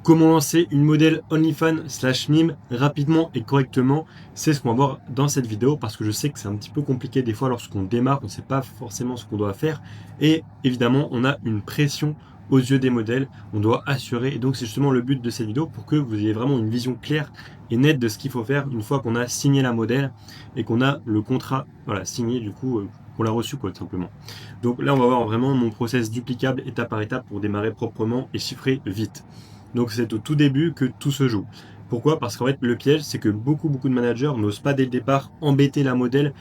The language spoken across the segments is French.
Comment lancer une modèle OnlyFans/meme rapidement et correctement, c'est ce qu'on va voir dans cette vidéo parce que je sais que c'est un petit peu compliqué des fois lorsqu'on démarre, on ne sait pas forcément ce qu'on doit faire et évidemment on a une pression aux yeux des modèles, on doit assurer et donc c'est justement le but de cette vidéo pour que vous ayez vraiment une vision claire et nette de ce qu'il faut faire une fois qu'on a signé la modèle et qu'on a le contrat signé du coup, qu'on l'a reçu tout simplement. Donc là on va voir vraiment mon process duplicable étape par étape pour démarrer proprement et chiffrer vite. Donc c'est au tout début que tout se joue. Pourquoi? Parce qu'en fait le piège c'est que beaucoup de managers n'osent pas dès le départ embêter la modèle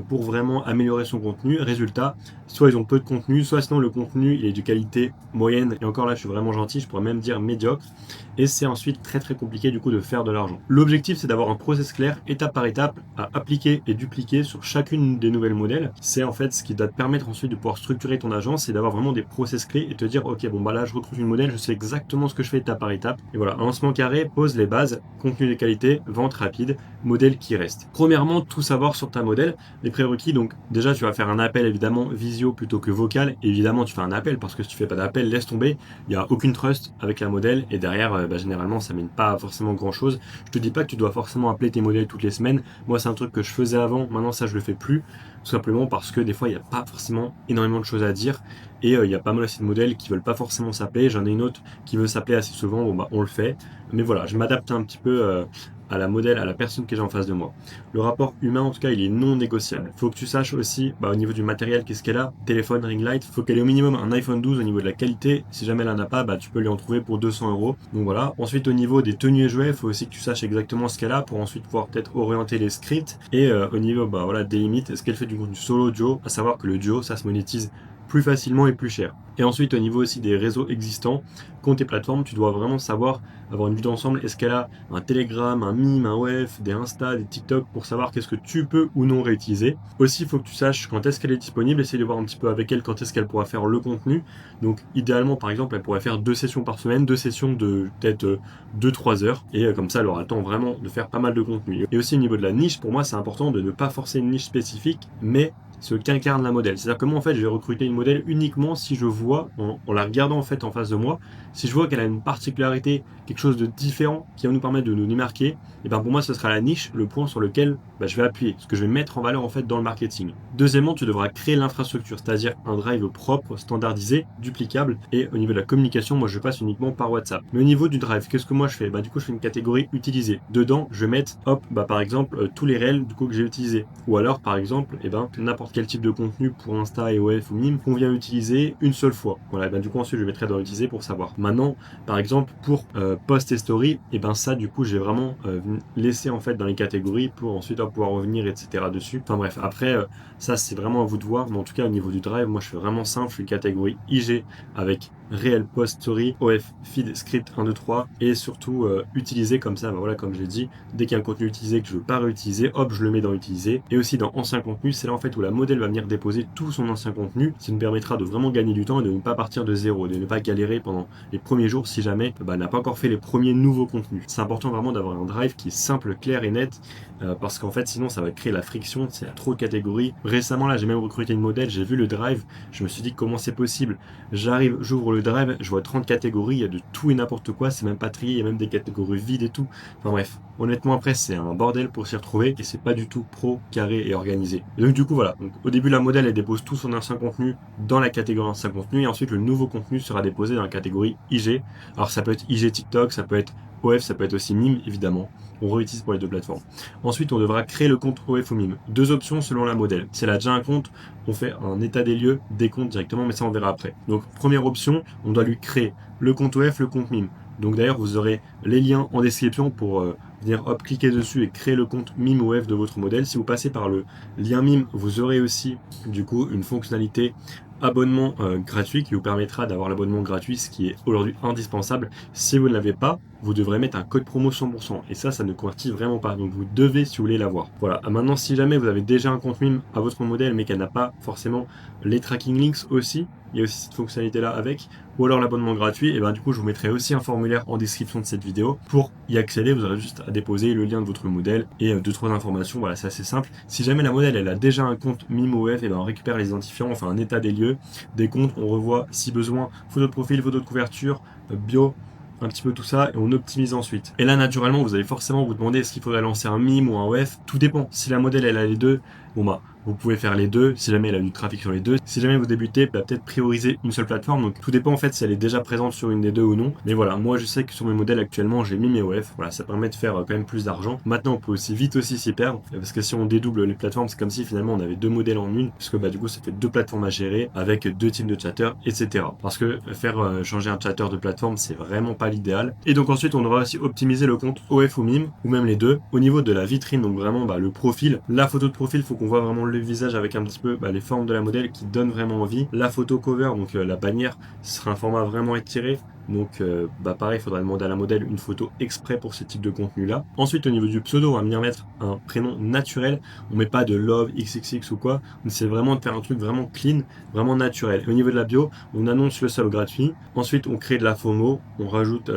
pour vraiment améliorer son contenu. Résultat, soit ils ont peu de contenu, soit sinon le contenu il est de qualité moyenne, et encore là je suis vraiment gentil, je pourrais même dire médiocre, et c'est ensuite très compliqué du coup de faire de l'argent. L'objectif c'est d'avoir un process clair, étape par étape, à appliquer et dupliquer sur chacune des nouvelles modèles. C'est en fait ce qui va te permettre ensuite de pouvoir structurer ton agence et d'avoir vraiment des process clés et te dire ok bon bah là je recrute une modèle, je sais exactement ce que je fais étape par étape. Et voilà, un lancement carré pose les bases, contenu de qualité, vente rapide, modèle qui reste. Premièrement, tout savoir sur ta modèle. Les prérequis, donc déjà tu vas faire un appel évidemment visio plutôt que vocal. Évidemment tu fais un appel parce que si tu fais pas d'appel, laisse tomber, il n'y a aucune trust avec la modèle et derrière généralement ça mène pas forcément grand chose. Je te dis pas que tu dois forcément appeler tes modèles toutes les semaines. Moi c'est un truc que je faisais avant, maintenant ça je le fais plus, tout simplement parce que des fois il n'y a pas forcément énormément de choses à dire et il y a pas mal aussi de modèles qui veulent pas forcément s'appeler. J'en ai une autre qui veut s'appeler assez souvent, bon bah on le fait, mais voilà, je m'adapte un petit peu à la modèle, à la personne que j'ai en face de moi. Le rapport humain, en tout cas, il est non négociable. Il faut que tu saches aussi, au niveau du matériel, qu'est-ce qu'elle a. Téléphone, ring light, il faut qu'elle ait au minimum un iPhone 12 au niveau de la qualité. Si jamais elle en a pas, tu peux lui en trouver pour 200 €. Donc voilà. Ensuite, au niveau des tenues et jouets, il faut aussi que tu saches exactement ce qu'elle a pour ensuite pouvoir peut-être orienter les scripts. Et au niveau des limites, est-ce qu'elle fait du contenu solo, duo? À savoir que le duo, ça se monétise plus facilement et plus cher. Et ensuite, au niveau aussi des réseaux existants, compte et plateformes, tu dois vraiment savoir avoir une vue d'ensemble. Est-ce qu'elle a un Telegram, un Mime, un WEF, des Insta, des TikTok pour savoir qu'est-ce que tu peux ou non réutiliser. Aussi, il faut que tu saches quand est-ce qu'elle est disponible, essayer de voir un petit peu avec elle quand est-ce qu'elle pourra faire le contenu. Donc, idéalement, par exemple, elle pourrait faire 2 sessions par semaine, 2 sessions de peut-être 2-3 heures. Et comme ça, elle aura le temps vraiment de faire pas mal de contenu. Et aussi, au niveau de la niche, pour moi, c'est important de ne pas forcer une niche spécifique, mais ce qu'incarne la modèle. C'est-à-dire que moi, en fait, je vais recruter une modèle uniquement si je vois, en la regardant en fait en face de moi, si je vois qu'elle a une particularité, quelque chose de différent qui va nous permettre de nous démarquer, et pour moi, ce sera la niche, le point sur lequel je vais appuyer, ce que je vais mettre en valeur en fait dans le marketing. Deuxièmement, tu devras créer l'infrastructure, c'est-à-dire un drive propre, standardisé, duplicable, et au niveau de la communication, moi, je passe uniquement par WhatsApp. Mais au niveau du drive, qu'est-ce que moi je fais? Du coup, je fais une catégorie utilisée. Dedans, je vais mettre, par exemple, tous les réels du coup que j'ai utilisés. Ou alors, par exemple, n'importe quel type de contenu pour Insta, EOF ou Mime qu'on vient utiliser une seule fois. Voilà, du coup ensuite je mettrai dans utiliser pour savoir. Maintenant, par exemple pour post et story, ça du coup j'ai vraiment laissé en fait dans les catégories pour ensuite pouvoir revenir etc dessus. Enfin bref, après ça c'est vraiment à vous de voir, mais en tout cas au niveau du drive, moi je fais vraiment simple, je suis catégorie IG avec réel post story, OF, feed, script 1, 2, 3 et surtout utiliser comme ça, voilà comme je l'ai dit, dès qu'il y a un contenu utilisé que je veux pas réutiliser, hop je le mets dans utiliser. Et aussi dans ancien contenu, c'est là en fait où la modèle va venir déposer tout son ancien contenu. Ça nous permettra de vraiment gagner du temps et de ne pas partir de zéro, de ne pas galérer pendant les premiers jours si jamais n'a pas encore fait les premiers nouveaux contenus. C'est important vraiment d'avoir un drive qui est simple, clair et net parce qu'en fait sinon ça va créer la friction, c'est trop de catégories. Récemment là j'ai même recruté une modèle, j'ai vu le drive, je me suis dit comment c'est possible. J'arrive, j'ouvre le drive, je vois 30 catégories, il y a de tout et n'importe quoi, c'est même pas trié, il y a même des catégories vides et tout. Enfin bref, honnêtement après c'est un bordel pour s'y retrouver et c'est pas du tout pro, carré et organisé. Et donc du coup voilà, donc, au début la modèle elle dépose tout son ancien contenu dans la catégorie ancien contenu et ensuite le nouveau contenu sera déposé dans la catégorie IG. Alors ça peut être IG TikTok, ça peut être OF, ça peut être aussi Mime évidemment. On réutilise pour les deux plateformes. Ensuite, on devra créer le compte OF ou Mime. 2 options selon la modèle. Si elle a déjà un compte, on fait un état des lieux des comptes directement, mais ça on verra après. Donc première option, on doit lui créer le compte OF, le compte Mime. Donc d'ailleurs, vous aurez les liens en description pour venir cliquer dessus et créer le compte Mime OF de votre modèle. Si vous passez par le lien Mime, vous aurez aussi du coup une fonctionnalité abonnement gratuit qui vous permettra d'avoir l'abonnement gratuit, ce qui est aujourd'hui indispensable. Si vous ne l'avez pas, vous devrez mettre un code promo 100% et ça ne convertit vraiment pas, donc vous devez si vous voulez l'avoir. Voilà, maintenant si jamais vous avez déjà un compte Mime à votre modèle mais qu'elle n'a pas forcément les tracking links aussi, il y a aussi cette fonctionnalité là avec, ou alors l'abonnement gratuit, et du coup je vous mettrai aussi un formulaire en description de cette vidéo. Pour y accéder, vous aurez juste à déposer le lien de votre modèle et 2-3 informations, voilà c'est assez simple. Si jamais la modèle elle a déjà un compte Mime OF, on récupère les identifiants, on fait un état des lieux, des comptes, on revoit si besoin, photo de profil, photo de couverture, bio, un petit peu tout ça et on optimise ensuite. Et là, naturellement, vous allez forcément vous demander est-ce qu'il faudrait lancer un meme ou un OF. Tout dépend. Si la modèle, elle a les deux, bon bah, vous pouvez faire les deux, si jamais elle a du trafic sur les deux. Si jamais vous débutez, bah, peut-être prioriser une seule plateforme. Donc tout dépend en fait si elle est déjà présente sur une des deux ou non. Mais voilà, moi je sais que sur mes modèles actuellement, j'ai mis mes OF. Voilà, ça permet de faire quand même plus d'argent. Maintenant, on peut aussi vite aussi s'y perdre. Parce que si on dédouble les plateformes, c'est comme si finalement on avait deux modèles en une. Parce que bah, du coup, ça fait deux plateformes à gérer avec deux types de chatters, etc. Parce que faire changer un chatter de plateforme, c'est vraiment pas l'idéal. Et donc ensuite, on devra aussi optimiser le compte OF ou meme, ou même les deux. Au niveau de la vitrine, donc vraiment bah, le profil, la photo de profil, faut qu'on voit vraiment le visage avec un petit peu bah, les formes de la modèle qui donnent vraiment envie. La photo cover, donc la bannière, ce sera un format vraiment étiré. Donc bah pareil, il faudra demander à la modèle une photo exprès pour ce type de contenu là. Ensuite au niveau du pseudo, on va venir mettre un prénom naturel. On met pas de love, xxx ou quoi. On essaie vraiment de faire un truc vraiment clean, vraiment naturel. Et au niveau de la bio, on annonce le sub gratuit. Ensuite on crée de la FOMO, on rajoute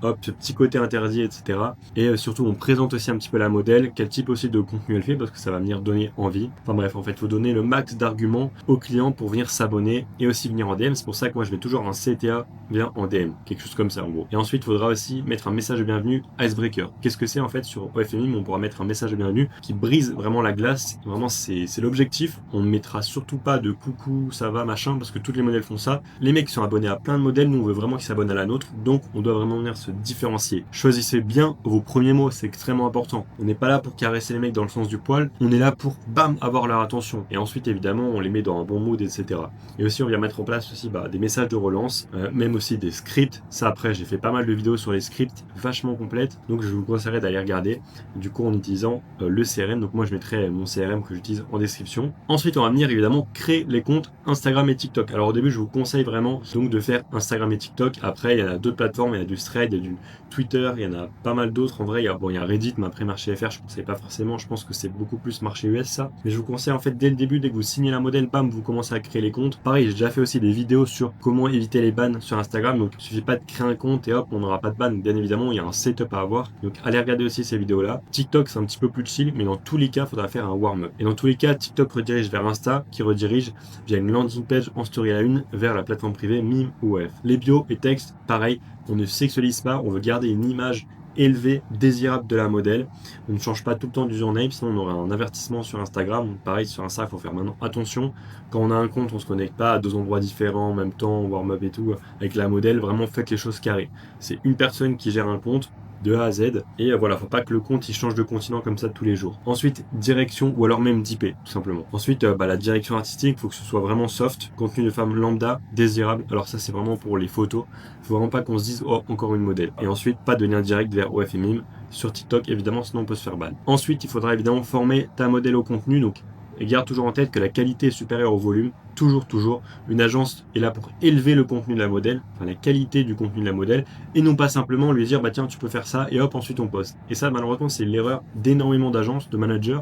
hop, ce petit côté interdit, etc. Et surtout, on présente aussi un petit peu la modèle, quel type aussi de contenu elle fait, parce que ça va venir donner envie. Enfin bref, en fait, il faut donner le max d'arguments aux clients pour venir s'abonner et aussi venir en DM. C'est pour ça que moi, je vais toujours un CTA bien en DM, quelque chose comme ça en gros. Et ensuite, il faudra aussi mettre un message de bienvenue icebreaker. Qu'est-ce que c'est en fait sur OFMI? On pourra mettre un message de bienvenue qui brise vraiment la glace. Vraiment, c'est l'objectif. On ne mettra surtout pas de coucou, ça va, machin, parce que toutes les modèles font ça. Les mecs qui sont abonnés à plein de modèles, nous on veut vraiment qu'ils s'abonnent à la nôtre, donc on doit vraiment venir se différencier. Choisissez bien vos premiers mots, c'est extrêmement important. On n'est pas là pour caresser les mecs dans le sens du poil, on est là pour bam avoir leur attention. Et ensuite évidemment on les met dans un bon mood, etc. Et aussi on vient mettre en place aussi des messages de relance, même aussi des scripts. Ça après j'ai fait pas mal de vidéos sur les scripts vachement complètes, donc je vous conseillerais d'aller regarder. Du coup en utilisant le CRM, donc moi je mettrai mon CRM que j'utilise en description. Ensuite on va venir évidemment créer les comptes Instagram et TikTok. Alors au début je vous conseille vraiment donc de faire Instagram et TikTok. Après il y en a d'autres plateformes, il y a du Thread, il y a du Twitter, il y en a pas mal d'autres. En vrai, il y a Reddit, mais après marché FR, je ne conseille pas forcément. Je pense que c'est beaucoup plus marché US ça. Mais je vous conseille en fait dès le début, dès que vous signez la modèle, bam, vous commencez à créer les comptes. Pareil, j'ai déjà fait aussi des vidéos sur comment éviter les bans sur Instagram. Donc il suffit pas de créer un compte et hop, on n'aura pas de ban. Bien évidemment, il y a un setup à avoir. Donc allez regarder aussi ces vidéos-là. TikTok, c'est un petit peu plus chill, mais dans tous les cas, il faudra faire un warm-up. Et dans tous les cas, TikTok redirige vers Insta, qui redirige via une landing page en story à la une vers la plateforme privée Mime ou OF. Les bios et textes, pareil, on ne sexualise pas, on veut garder une image élevée, désirable de la modèle. On ne change pas tout le temps d'username, sinon on aura un avertissement sur Instagram. Donc pareil, sur Insta, il faut faire maintenant attention. Quand on a un compte, on se connecte pas à deux endroits différents en même temps, warm-up et tout, avec la modèle. Vraiment, faites les choses carrées. C'est une personne qui gère un compte de A à Z. Et voilà, faut pas que le compte il change de continent comme ça tous les jours. Ensuite, direction ou alors même d'IP, tout simplement. Ensuite, la direction artistique, faut que ce soit vraiment soft, contenu de femme lambda, désirable. Alors ça, c'est vraiment pour les photos. Faut vraiment pas qu'on se dise, oh, encore une modèle. Et ensuite, pas de lien direct vers OF et Mime sur TikTok, évidemment, sinon on peut se faire ban. Ensuite, il faudra évidemment former ta modèle au contenu. Donc, et garde toujours en tête que la qualité est supérieure au volume. Toujours. Une agence est là pour élever le contenu de la modèle, enfin la qualité du contenu de la modèle, et non pas simplement lui dire, bah tiens, tu peux faire ça, et hop, ensuite on poste. Et ça, malheureusement, c'est l'erreur d'énormément d'agences, de managers.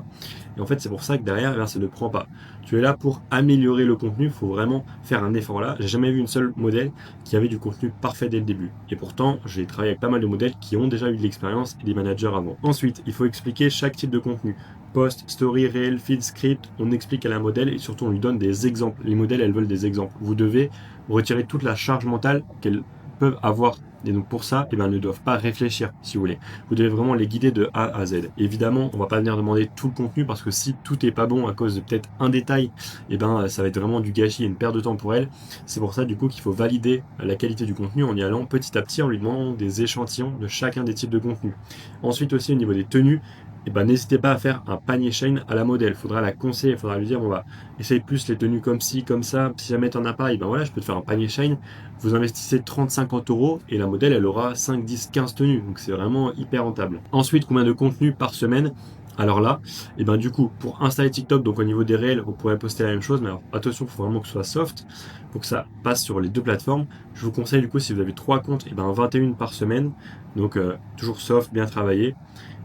Et en fait, c'est pour ça que derrière, ça ne prend pas. Tu es là pour améliorer le contenu, il faut vraiment faire un effort là. J'ai jamais vu une seule modèle qui avait du contenu parfait dès le début. Et pourtant, j'ai travaillé avec pas mal de modèles qui ont déjà eu de l'expérience et des managers avant. Ensuite, il faut expliquer chaque type de contenu. Post, story, réel, feed, script, on explique à la modèle et surtout on lui donne des exemples. Les modèles, elles veulent des exemples. Vous devez retirer toute la charge mentale qu'elles peuvent avoir. Et donc pour ça, elles ne doivent pas réfléchir, si vous voulez. Vous devez vraiment les guider de A à Z. Évidemment, on va pas venir demander tout le contenu parce que si tout est pas bon à cause de peut-être un détail, ça va être vraiment du gâchis et une perte de temps pour elles. C'est pour ça du coup qu'il faut valider la qualité du contenu en y allant petit à petit en lui demandant des échantillons de chacun des types de contenu. Ensuite aussi au niveau des tenues, n'hésitez pas à faire un panier chaîne à la modèle. Il faudra la conseiller, il faudra lui dire, essaye plus les tenues comme ci, comme ça. Si jamais t'en as pas, je peux te faire un panier chaîne. Vous investissez 30-50 € et la modèle, elle aura 5, 10, 15 tenues. Donc c'est vraiment hyper rentable. Ensuite, combien de contenu par semaine? Alors là, du coup, pour installer TikTok, donc au niveau des réels, vous pourrez poster la même chose, mais alors attention, il faut vraiment que ce soit soft, pour que ça passe sur les deux plateformes. Je vous conseille du coup, si vous avez 3 comptes, 21 par semaine, donc toujours soft, bien travaillé.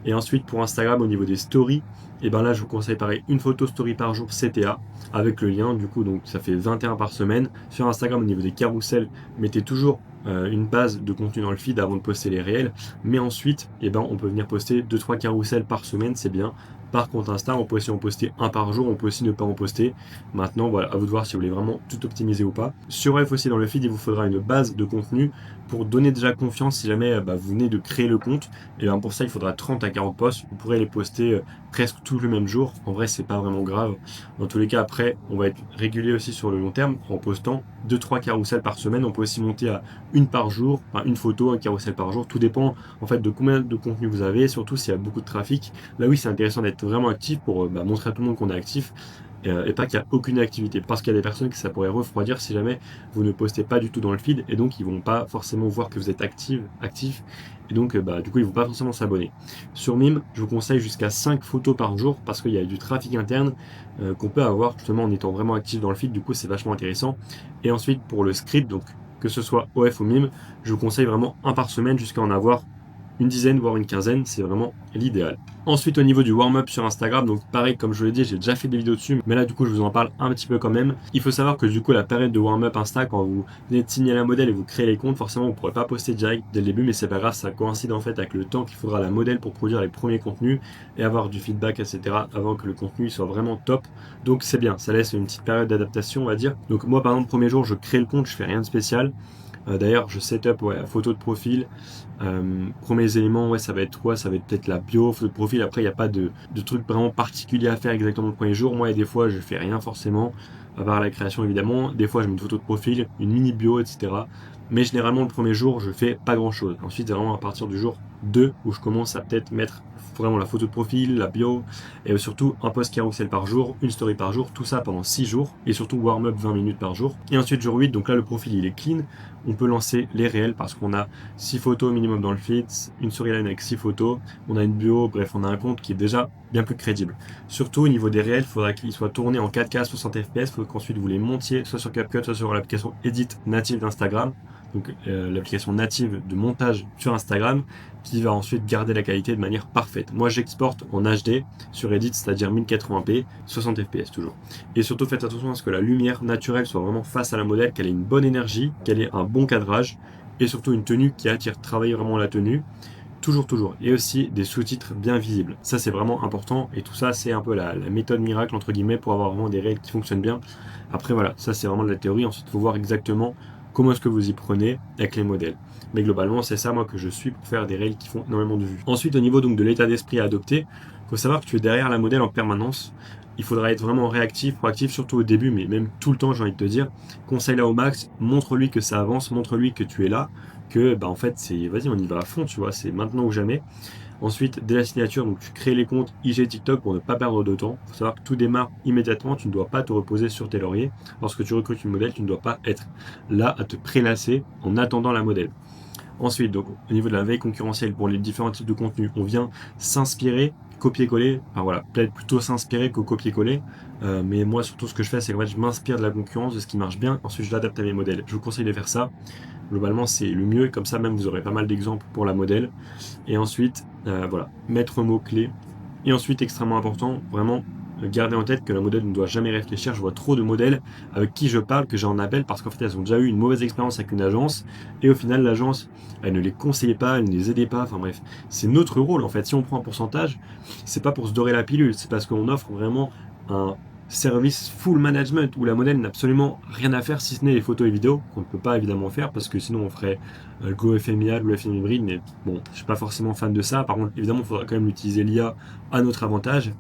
Et ensuite, pour Instagram, au niveau des stories, là, je vous conseille pareil, une photo story par jour CTA, avec le lien, du coup, donc ça fait 21 par semaine. Sur Instagram, au niveau des carousels, mettez toujours une base de contenu dans le feed avant de poster les réels. Mais ensuite, on peut venir poster 2-3 carousels par semaine, c'est bien. Par contre Insta, on peut aussi en poster un par jour, on peut aussi ne pas en poster. Maintenant, voilà, à vous de voir si vous voulez vraiment tout optimiser ou pas. Sur F aussi, dans le feed, il vous faudra une base de contenu pour donner déjà confiance si jamais vous venez de créer le compte. Et bien pour ça, il faudra 30 à 40 posts. Vous pourrez les poster presque tous le même jour. En vrai, c'est pas vraiment grave. Dans tous les cas, après, on va être régulier aussi sur le long terme en postant 2-3 carousels par semaine. On peut aussi monter à une par jour, enfin une photo, un carrousel par jour. Tout dépend en fait de combien de contenu vous avez, surtout s'il y a beaucoup de trafic. Là oui, c'est intéressant d'être vraiment actif pour montrer à tout le monde qu'on est actif. Et pas qu'il n'y a aucune activité, parce qu'il y a des personnes que ça pourrait refroidir si jamais vous ne postez pas du tout dans le feed, et donc ils vont pas forcément voir que vous êtes actif, et donc du coup ils vont pas forcément s'abonner. Sur Mime, je vous conseille jusqu'à 5 photos par jour, parce qu'il y a du trafic interne qu'on peut avoir justement en étant vraiment actif dans le feed, du coup c'est vachement intéressant. Et ensuite pour le script, donc que ce soit OF ou Mime, je vous conseille vraiment un par semaine jusqu'à en avoir une dizaine voire une quinzaine, c'est vraiment l'idéal. Ensuite au niveau du warm-up sur Instagram, donc pareil comme je vous l'ai dit, j'ai déjà fait des vidéos dessus, mais là du coup je vous en parle un petit peu quand même. Il faut savoir que du coup la période de warm-up Insta, quand vous venez de signer la modèle et vous créez les comptes, forcément vous ne pourrez pas poster direct dès le début, mais c'est pas grave, ça coïncide en fait avec le temps qu'il faudra à la modèle pour produire les premiers contenus et avoir du feedback, etc. avant que le contenu soit vraiment top. Donc c'est bien, ça laisse une petite période d'adaptation on va dire. Donc moi par exemple premier jour je crée le compte, je fais rien de spécial. D'ailleurs, je setup photo de profil. Premiers éléments, ça va être quoi? Ça va être peut-être la bio, photo de profil. Après, il n'y a pas de truc vraiment particulier à faire exactement le premier jour. Moi, et des fois, je fais rien forcément, à part la création évidemment. Des fois, je mets une photo de profil, une mini bio, etc. Mais généralement, le premier jour, je fais pas grand chose. Ensuite, c'est vraiment à partir du jour 2 où je commence à peut-être mettre vraiment la photo de profil, la bio, et surtout un post carousel par jour, une story par jour, tout ça pendant 6 jours, et surtout warm-up 20 minutes par jour. Et ensuite, jour 8, donc là, le profil il est clean. On peut lancer les réels parce qu'on a 6 photos minimum dans le feed, une storyline avec 6 photos, on a une bio, bref, on a un compte qui est déjà bien plus crédible. Surtout au niveau des réels, il faudra qu'il soit tourné en 4K 60 fps, il faut qu'ensuite vous les montiez soit sur CapCut, soit sur l'application Edit native d'Instagram, donc l'application native de montage sur Instagram, qui va ensuite garder la qualité de manière parfaite. Moi j'exporte en HD sur Edit, c'est-à-dire 1080p, 60 fps toujours. Et surtout faites attention à ce que la lumière naturelle soit vraiment face à la modèle, qu'elle ait une bonne énergie, qu'elle ait un bon cadrage, et surtout une tenue qui attire. Travaillez vraiment la tenue. Toujours. Et aussi des sous-titres bien visibles. Ça, c'est vraiment important. Et tout ça, c'est un peu la méthode miracle, entre guillemets, pour avoir vraiment des réels qui fonctionnent bien. Après, voilà, ça, c'est vraiment de la théorie. Ensuite, il faut voir exactement comment est-ce que vous y prenez avec les modèles. Mais globalement, c'est ça, moi, que je suis pour faire des réels qui font énormément de vues. Ensuite, au niveau donc de l'état d'esprit à adopter, il faut savoir que tu es derrière la modèle en permanence. Il faudra être vraiment réactif, proactif, surtout au début, mais même tout le temps, j'ai envie de te dire. Conseille-la au max, montre-lui que ça avance, montre-lui que tu es là, que en fait c'est vas-y on y va à fond, tu vois, c'est maintenant ou jamais. Ensuite, dès la signature, donc tu crées les comptes IG TikTok pour ne pas perdre de temps. Il faut savoir que tout démarre immédiatement, tu ne dois pas te reposer sur tes lauriers. Lorsque tu recrutes une modèle, tu ne dois pas être là à te prélasser en attendant la modèle. Ensuite, donc au niveau de la veille concurrentielle pour les différents types de contenus, on vient s'inspirer, copier-coller, enfin voilà, peut-être plutôt s'inspirer que copier-coller, mais moi surtout ce que je fais c'est qu'en fait je m'inspire de la concurrence, de ce qui marche bien, ensuite je l'adapte à mes modèles. Je vous conseille de faire ça, globalement c'est le mieux, et comme ça même vous aurez pas mal d'exemples pour la modèle. Et ensuite, voilà, mettre mot-clé. Et ensuite, extrêmement important, vraiment garder en tête que la modèle ne doit jamais réfléchir. Je vois trop de modèles avec qui je parle, que j'en appelle, parce qu'en fait, elles ont déjà eu une mauvaise expérience avec une agence, et au final, l'agence, elle ne les conseillait pas, elle ne les aidait pas, enfin bref. C'est notre rôle, en fait. Si on prend un pourcentage, c'est pas pour se dorer la pilule, c'est parce qu'on offre vraiment un service full management où la modèle n'a absolument rien à faire si ce n'est les photos et vidéos qu'on ne peut pas évidemment faire parce que sinon on ferait le GoFMIA ou le FM hybride, mais bon, je suis pas forcément fan de ça. Par contre, évidemment, il faudra quand même utiliser l'IA à notre avantage.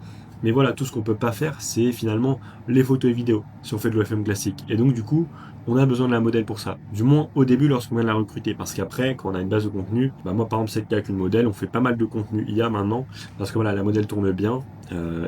Mais voilà, tout ce qu'on peut pas faire, c'est finalement les photos et vidéos si on fait de l'OFM classique. Et donc du coup, on a besoin de la modèle pour ça. Du moins au début lorsqu'on vient de la recruter. Parce qu'après, quand on a une base de contenu, moi par exemple c'est le cas avec une modèle, on fait pas mal de contenu IA maintenant. Parce que voilà, la modèle tourne bien.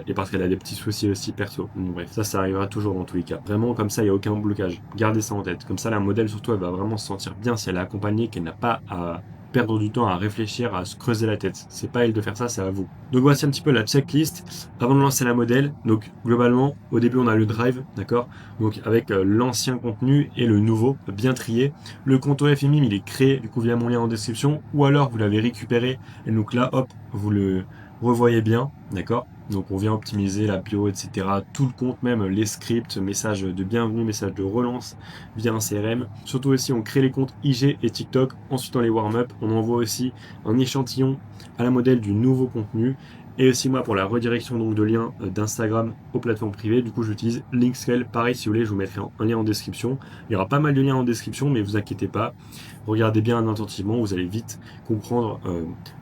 Et parce qu'elle a des petits soucis aussi perso. Donc, bref, ça arrivera toujours dans tous les cas. Vraiment, comme ça, il n'y a aucun blocage. Gardez ça en tête. Comme ça, la modèle, surtout, elle va vraiment se sentir bien si elle est accompagnée, qu'elle n'a pas à perdre du temps à réfléchir, à se creuser la tête. C'est pas à elle de faire ça, c'est à vous. Donc voici un petit peu la checklist avant de lancer la modèle. Donc globalement, au début, on a le drive, d'accord? Donc avec l'ancien contenu et le nouveau, bien trié. Le compte OFMIM, il est créé, du coup, via mon lien en description, ou alors vous l'avez récupéré, et donc là, hop, vous le revoyez bien, d'accord? Donc on vient optimiser la bio, etc. Tout le compte, même les scripts, messages de bienvenue, messages de relance via un CRM. Surtout aussi, on crée les comptes IG et TikTok. Ensuite, dans les warm-up, on envoie aussi un échantillon à la modèle du nouveau contenu. Et aussi moi pour la redirection donc de liens d'Instagram aux plateformes privées, du coup j'utilise Linkscale. Pareil, si vous voulez, je vous mettrai un lien en description. Il y aura pas mal de liens en description, mais vous inquiétez pas, regardez bien attentivement, vous allez vite comprendre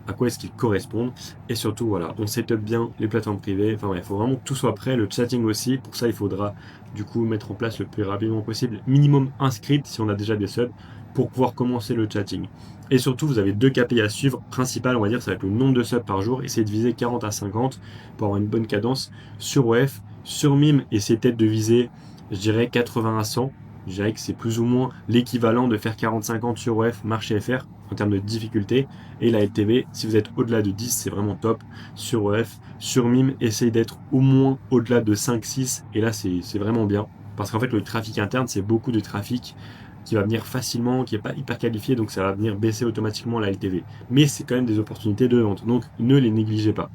à quoi est-ce qu'ils correspondent. Et surtout voilà, on setup bien les plateformes privées. Enfin il faut vraiment que tout soit prêt, le chatting aussi. Pour ça il faudra du coup mettre en place le plus rapidement possible, minimum un script si on a déjà des subs, pour pouvoir commencer le chatting. Et surtout, vous avez deux KPI à suivre. Principal, on va dire, ça va être le nombre de subs par jour. Essayez de viser 40 à 50 pour avoir une bonne cadence. Sur OF, sur Mime, essayez peut-être de viser, je dirais, 80 à 100. Je dirais que c'est plus ou moins l'équivalent de faire 40-50 sur OF, marché FR, en termes de difficulté. Et la LTV, si vous êtes au-delà de 10, c'est vraiment top. Sur OF, sur Mime, essayez d'être au moins au-delà de 5-6. Et là, c'est vraiment bien. Parce qu'en fait, le trafic interne, c'est beaucoup de trafic qui va venir facilement, qui n'est pas hyper qualifié, donc ça va venir baisser automatiquement la LTV. Mais c'est quand même des opportunités de vente, donc ne les négligez pas.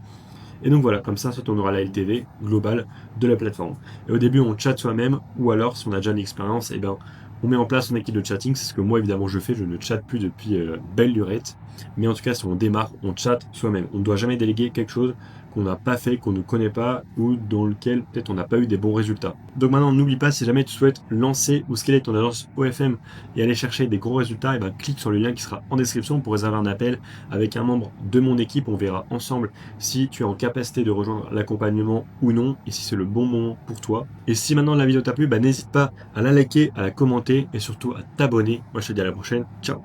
Et donc voilà, comme ça, soit on aura la LTV globale de la plateforme. Et au début, on chatte soi-même, ou alors, si on a déjà une expérience, eh ben, on met en place une équipe de chatting. C'est ce que moi, évidemment, je fais. Je ne chatte plus depuis belle lurette. Mais en tout cas, si on démarre, on chatte soi-même. On ne doit jamais déléguer quelque chose qu'on n'a pas fait, qu'on ne connaît pas, ou dans lequel peut-être on n'a pas eu des bons résultats. Donc maintenant, n'oublie pas, si jamais tu souhaites lancer ou scaler ton agence OFM et aller chercher des gros résultats, et ben, clique sur le lien qui sera en description pour réserver un appel avec un membre de mon équipe. On verra ensemble si tu es en capacité de rejoindre l'accompagnement ou non, et si c'est le bon moment pour toi. Et si maintenant la vidéo t'a plu, n'hésite pas à la liker, à la commenter et surtout à t'abonner. Moi je te dis à la prochaine, ciao.